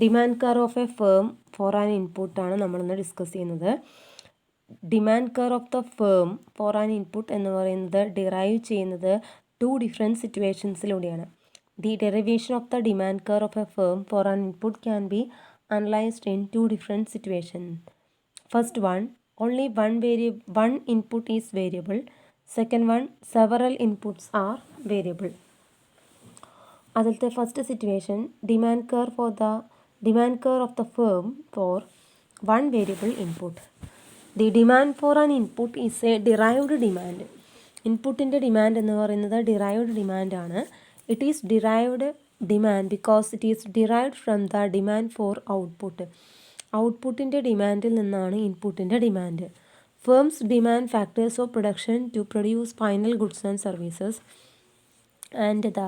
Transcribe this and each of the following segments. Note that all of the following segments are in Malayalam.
Demand curve of a firm for an ഇൻപുട്ടാണ് നമ്മളിന്ന് ഡിസ്കസ് ചെയ്യുന്നത്. Demand curve of the firm for an input എന്ന് പറയുന്നത് ഡിറൈവ് ചെയ്യുന്നത് 2 ഡിഫറെൻറ്റ് സിറ്റുവേഷൻസിലൂടെയാണ്. The derivation of the demand curve of a firm for an input can be analysed in 2 different situation. First one, only one input is variable. Second one, several inputs are variable. അതിലത്തെ first situation demand curve of the firm for one variable input. The demand for an input is a derived demand. ഇൻപുട്ടിൻ്റെ ഡിമാൻഡ് എന്ന് പറയുന്നത് ഡിറൈവ്ഡ് ഡിമാൻഡാണ്. It is derived demand because it is derived from the demand for output. ഔട്ട്പുട്ടിൻ്റെ ഡിമാൻഡിൽ നിന്നാണ് ഇൻപുട്ടിൻ്റെ demand. Firms demand factors of production to produce final goods and services and the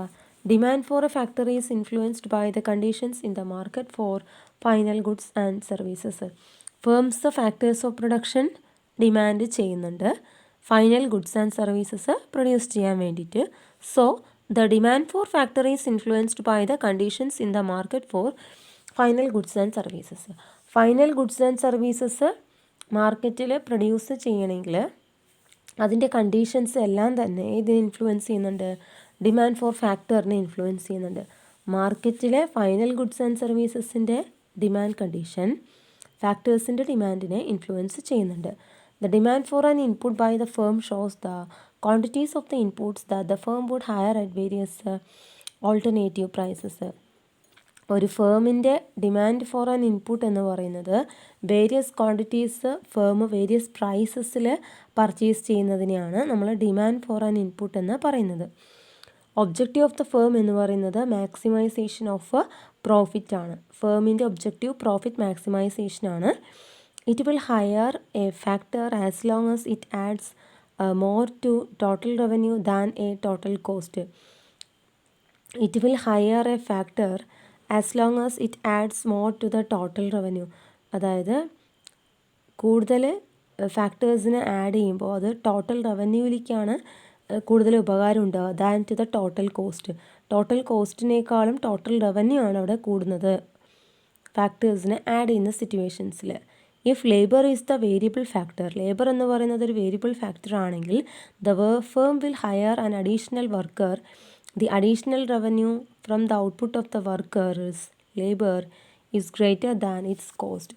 demand for a factory is influenced by the conditions in the market for final goods and services. Firms factors of production demand ചെയ്യുന്നുണ്ട് final goods and services produce ചെയ്യാൻ വേണ്ടിയിട്ട്. So the demand for factory is influenced by the conditions in the market for final goods and services. Final goods and services മാർക്കറ്റിൽ പ്രൊഡ്യൂസ് ചെയ്യണമെങ്കിൽ അതിൻ്റെ കണ്ടീഷൻസ് എല്ലാം തന്നെ ഇതിനെ ഇൻഫ്ലുവൻസ് ചെയ്യുന്നുണ്ട്. ഡിമാൻഡ് ഫോർ ഫാക്ടറിനെ ഇൻഫ്ലുവൻസ് ചെയ്യുന്നുണ്ട്. മാർക്കറ്റിലെ ഫൈനൽ ഗുഡ്സ് ആൻഡ് സർവീസസിൻ്റെ ഡിമാൻഡ് കണ്ടീഷൻ ഫാക്ടേഴ്സിൻ്റെ ഡിമാൻഡിനെ ഇൻഫ്ലുവൻസ് ചെയ്യുന്നുണ്ട്. The demand for an input by the firm shows the quantities of the inputs the firm would hire at various alternative prices. ഒരു ഫേമിൻ്റെ ഡിമാൻഡ് ഫോർ ആൻ ഇൻപുട്ട് എന്ന് പറയുന്നത് വേരിയസ് ക്വാണ്ടിറ്റീസ് ഫേം വേരിയസ് പ്രൈസസിൽ പർച്ചേസ് ചെയ്യുന്നതിനെയാണ് നമ്മൾ ഡിമാൻഡ് ഫോർ ആൻ ഇൻപുട്ട് എന്ന് പറയുന്നത്. ഒബ്ജക്റ്റീവ് ഓഫ് ദ ഫേം എന്ന് പറയുന്നത് മാക്സിമൈസേഷൻ ഓഫ് പ്രോഫിറ്റ് ആണ്. ഫേമിൻ്റെ ഒബ്ജക്റ്റീവ് പ്രോഫിറ്റ് മാക്സിമൈസേഷൻ ആണ്. It will hire a factor as long as it adds more to total revenue than a total cost. It will hire a factor as long as it adds more to the total revenue. അതായത് കൂടുതൽ ഫാക്ടേഴ്സിനെ ആഡ് ചെയ്യുമ്പോൾ അത് ടോട്ടൽ റവന്യൂവിലേക്കാണ് കൂടുതൽ ഉപകാരം ഉണ്ടാവുക than to the total cost. Total കോസ്റ്റിനേക്കാളും ടോട്ടൽ റവന്യൂ ആണ് അവിടെ കൂടുന്നത് ഫാക്ടേഴ്സിനെ ആഡ് ചെയ്യുന്ന സിറ്റുവേഷൻസിൽ. If labour is the variable factor, labour എന്ന് പറയുന്നത് ഒരു വേരിയബിൾ ഫാക്ടർ ആണെങ്കിൽ the firm will hire an additional worker. The additional revenue from the output of the workers labour is greater than its cost.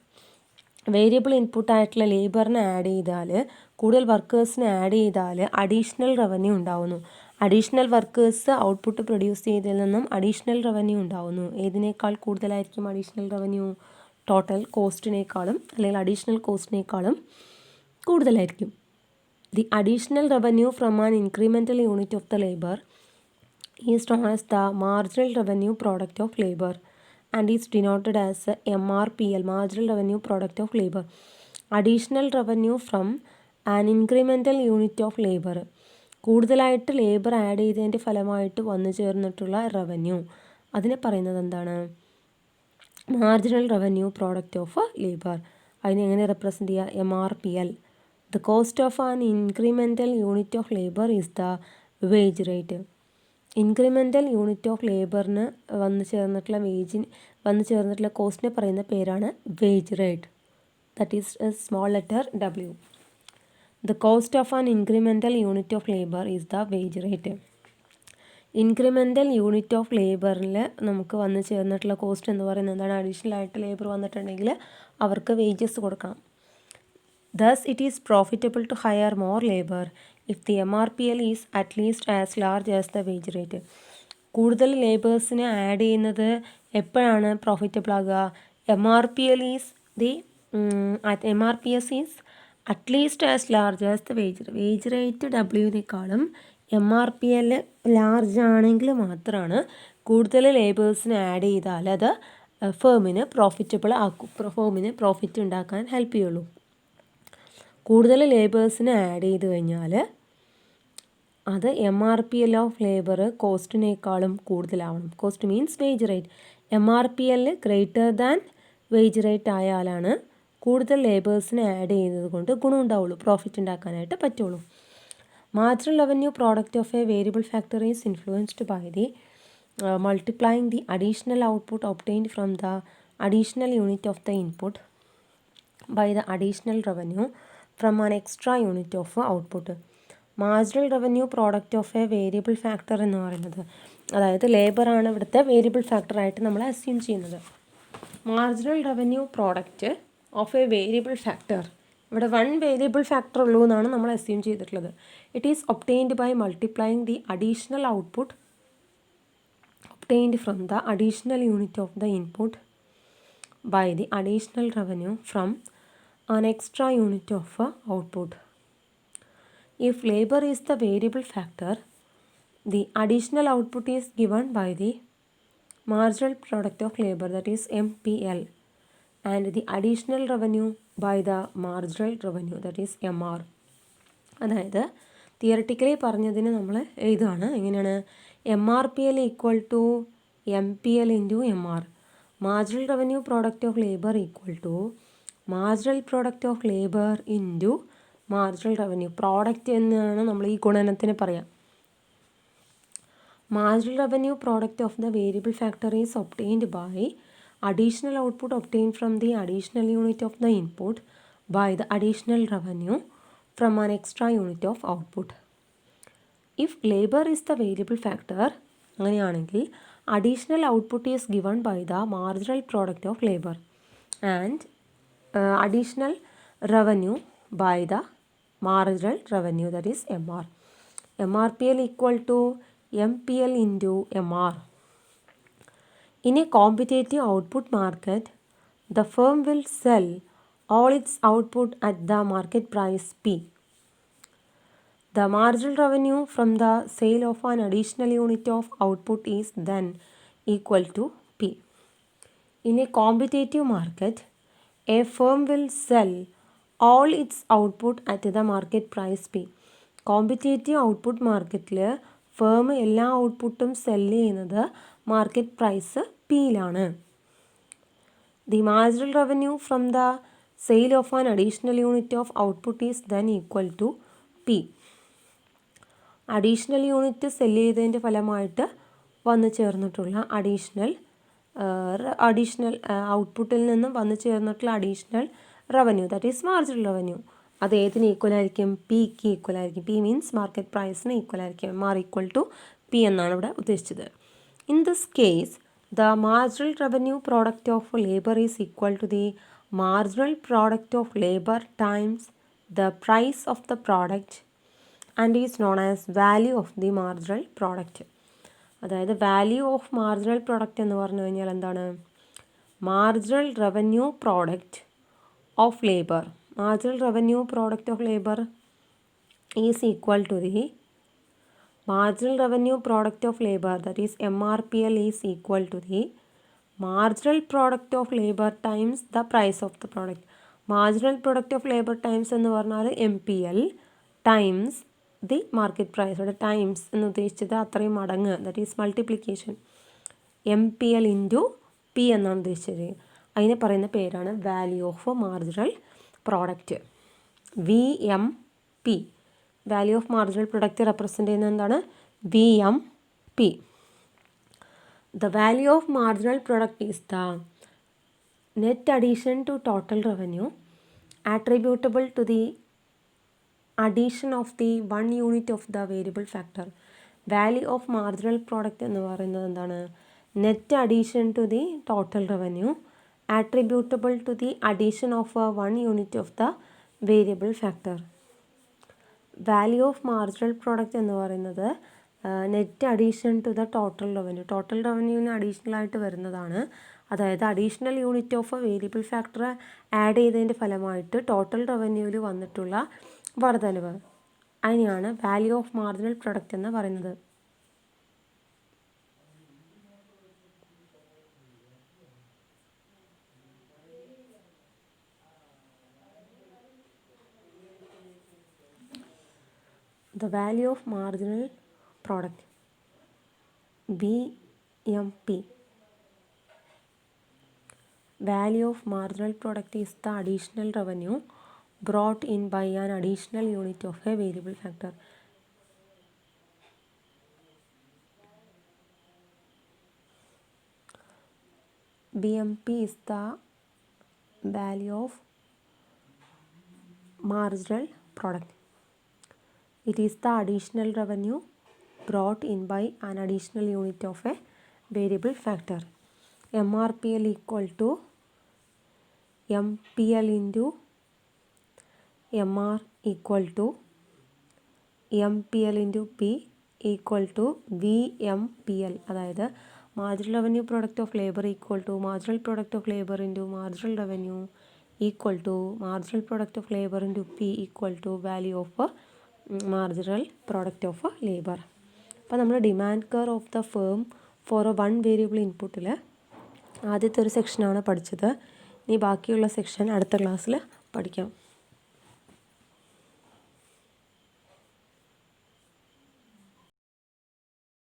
Variable ഇൻപുട്ടായിട്ടുള്ള ലേബറിനെ ആഡ് ചെയ്താൽ കൂടുതൽ വർക്കേഴ്സിനെ ആഡ് ചെയ്താൽ അഡീഷണൽ റവന്യൂ ഉണ്ടാവുന്നു. അഡീഷണൽ വർക്കേഴ്സ് ഔട്ട്പുട്ട് പ്രൊഡ്യൂസ് ചെയ്തതിൽ നിന്നും അഡീഷണൽ റവന്യൂ ഉണ്ടാവുന്നു. ഏതിനേക്കാൾ കൂടുതലായിരിക്കും അഡീഷണൽ റവന്യൂ? ടോട്ടൽ കോസ്റ്റിനേക്കാളും അല്ലെങ്കിൽ അഡീഷണൽ കോസ്റ്റിനേക്കാളും കൂടുതലായിരിക്കും. The additional revenue from an incremental unit of the labour is known as the marginal revenue product of labour and is denoted as MRPL, marginal revenue product of labor. Additional revenue from an incremental unit of labor. കൂടുതലായിട്ട് ലേബർ ആഡ് ചെയ്തതിൻ്റെ ഫലമായിട്ട് വന്നു ചേർന്നിട്ടുള്ള റവന്യൂ, അതിനെ പറയുന്നത് എന്താണ്? Marginal revenue product of labour. അതിനെ എങ്ങനെ റെപ്രസെൻ്റ് ചെയ്യുക? MRPL. The cost of an incremental unit of labour is the wage rate. Incremental unit of ലേബറിന് വന്നു ചേർന്നിട്ടുള്ള കോസ്റ്റിനെ പറയുന്ന പേരാണ് wage rate. That is a small letter W. The cost of an incremental unit of labour is the wage rate. Incremental unit of ലേബറിൽ നമുക്ക് വന്നു ചേർന്നിട്ടുള്ള കോസ്റ്റ് എന്ന് പറയുന്നത് എന്താണ്? അഡീഷണൽ ആയിട്ട് ലേബർ വന്നിട്ടുണ്ടെങ്കിൽ അവർക്ക് വേജസ് കൊടുക്കണം. Thus it is profitable to hire more labor if the MRPL is at least as large as the wage rate. കൂടുതൽ ലേബേഴ്സിനെ ആഡ് ചെയ്യുന്നത് എപ്പോഴാണ് പ്രോഫിറ്റബിൾ ആകുക? MRPL is at least as large as the wage. Wage rate ഡബ്ല്യുവിനേക്കാളും MRPL ലാർജ് ആണെങ്കിൽ മാത്രമാണ് കൂടുതൽ ലേബേഴ്സിനെ ആഡ് ചെയ്താൽ അത് ഫേമിന് പ്രോഫിറ്റബിൾ ആക്കും, ഫേമിന് പ്രോഫിറ്റ് ഉണ്ടാക്കാൻ ഹെൽപ്പ് ചെയ്യുള്ളൂ. കൂടുതൽ ലേബേഴ്സിനെ ആഡ് ചെയ്ത് കഴിഞ്ഞാൽ അത് MRPL ഓഫ് ലേബർ കോസ്റ്റിനേക്കാളും കൂടുതലാവണം. Cost means wage rate. MRPL greater than wage rate ആയാലാണ് കൂടുതൽ ലേബേഴ്സിനെ ആഡ് ചെയ്യുന്നത് കൊണ്ട് ഗുണം ഉണ്ടാവുള്ളൂ, പ്രോഫിറ്റ് ഉണ്ടാക്കാനായിട്ട് പറ്റുള്ളൂ. Marginal revenue product of a variable factor is influenced by the multiplying the additional output obtained from the additional unit of the input by the additional revenue from an extra unit of output. Marginal revenue product of a variable factor എന്ന് പറയുന്നത്, അതായത് ലേബറാണ് ഇവിടുത്തെ വേരിയബിൾ ഫാക്ടറായിട്ട് നമ്മൾ അസ്യൂം ചെയ്യുന്നത്. Marginal revenue product of a variable factor, ഇവിടെ വൺ വേരിയബിൾ ഫാക്ടർ ഉള്ളൂ എന്നാണ് നമ്മൾ അസ്യൂം ചെയ്തിട്ടുള്ളത്. It is obtained by multiplying the additional output obtained from the additional unit of the input by the additional revenue from an extra unit of output. If labor is the variable factor, the additional output is given by the marginal product of labor, that is MPL, and the additional revenue by the marginal revenue, that is MR. അതായത് തിയററ്റിക്കലി പറഞ്ഞതിന് നമ്മൾ എഴുതുകയാണ് എങ്ങനെയാണ്, MRPL equal to MPL into MR. Marginal revenue product of labour equal to marginal product of labour into marginal revenue. Product എന്നാണ് നമ്മൾ ഈ ഗുണനത്തിന് പറയാം. മാർജിനൽ റവന്യൂ പ്രോഡക്റ്റ് ഓഫ് ദ വേരിയബിൾ ഫാക്ടർ ഈസ് ഒബ്റ്റെയിൻഡ് ബൈ additional output obtained from the additional unit of the input by the additional revenue from an extra unit of output. If labor is the variable factor, അങ്ങനെയാണെങ്കിൽ additional output is given by the marginal product of labor and additional revenue by the marginal revenue, that is MR. MRPL equal to MPL into MR. In a competitive output market, the firm will sell all its output at the market price P. The marginal revenue from the sale of an additional unit of output is then equal to P. In a competitive market, a firm will sell all its output at the market price P. Competitive output മാർക്കറ്റിൽ ഫേം എല്ലാ ഔട്ട്പുട്ടും സെല്ല് ചെയ്യുന്നത് മാർക്കറ്റ് പ്രൈസ് പിയിലാണ്. The marginal revenue from the sale of an additional unit of output is then equal to P. Additional unit sell ചെയ്തതിൻ്റെ ഫലമായിട്ട് വന്നു ചേർന്നിട്ടുള്ള അഡീഷണൽ ഔട്ട്പുട്ടിൽ നിന്നും വന്നു ചേർന്നിട്ടുള്ള additional revenue, that is marginal revenue. അത് ഏതിന് ഈക്വൽ ആയിരിക്കും? പിക്ക് ഈക്വൽ ആയിരിക്കും. പി മീൻസ് മാർക്കറ്റ് പ്രൈസിന് ഈക്വൽ ആയിരിക്കും. MR ഈക്വൽ ടു പി എന്നാണ് ഇവിടെ ഉദ്ദേശിച്ചത്. In this case the marginal revenue product of labour is equal to the marginal product of labour times the price of the product and is known as value of the marginal product. അതായത് വാല്യൂ ഓഫ് മാർജിനൽ പ്രോഡക്റ്റ് എന്ന് പറഞ്ഞു കഴിഞ്ഞാൽ എന്താണ്? Marginal revenue product of labour. Marginal revenue product of labor is equal to the marginal revenue product of labor, that is MRPL is equal to the marginal product of labor times the price of the product. Marginal product of labor times എന്ന് പറഞ്ഞാൽ MPL times the market price. ഇവിടെ ടൈംസ് എന്ന് ഉദ്ദേശിച്ചത് അത്രയും മടങ്ങ്, that is multiplication. MPL into P എന്നാണ് ഉദ്ദേശിച്ചത്. അതിനെ പറയുന്ന പേരാണ് value of marginal product, VMP. Value of marginal product represent ചെയ്യുന്നത് എന്താണ്? VMP. The value of marginal product is the net addition to total revenue attributable to the addition of the one unit of the variable factor. Value of marginal product എന്ന് പറയുന്നത് എന്താണ്? Net addition to the total revenue attributable to the addition of one unit of the variable factor. Value of marginal product എന്ന് പറയുന്നത് net addition to the total revenue. Total റവന്യൂവിന് അഡീഷണൽ ആയിട്ട് വരുന്നതാണ്. അതായത് additional unit of variable factor add ചെയ്തതിൻ്റെ ഫലമായിട്ട് ടോട്ടൽ റവന്യൂവിൽ വന്നിട്ടുള്ള വർധനവ്, അതിനെയാണ് വാല്യൂ ഓഫ് മാർജിനൽ പ്രോഡക്റ്റ് എന്ന് പറയുന്നത്. The value of marginal product, VMP. Value of marginal product is the additional revenue brought in by an additional unit of a variable factor. BMP is the value of marginal product. It is the additional revenue brought in by an additional unit of a variable factor. MRPL equal to MPL into MR equal to MPL into P equal to VMPL. അതായത് marginal revenue product of labour equal to marginal product of labour into marginal revenue equal to marginal product of labour into P equal to value of marginal product of labour. അപ്പോൾ നമ്മൾ demand curve of the firm for a one variable ഇൻപുട്ടിൽ ആദ്യത്തെ ഒരു സെക്ഷനാണ് പഠിച്ചത്. ഇനി ബാക്കിയുള്ള സെക്ഷൻ അടുത്ത ക്ലാസ്സിൽ പഠിക്കാം.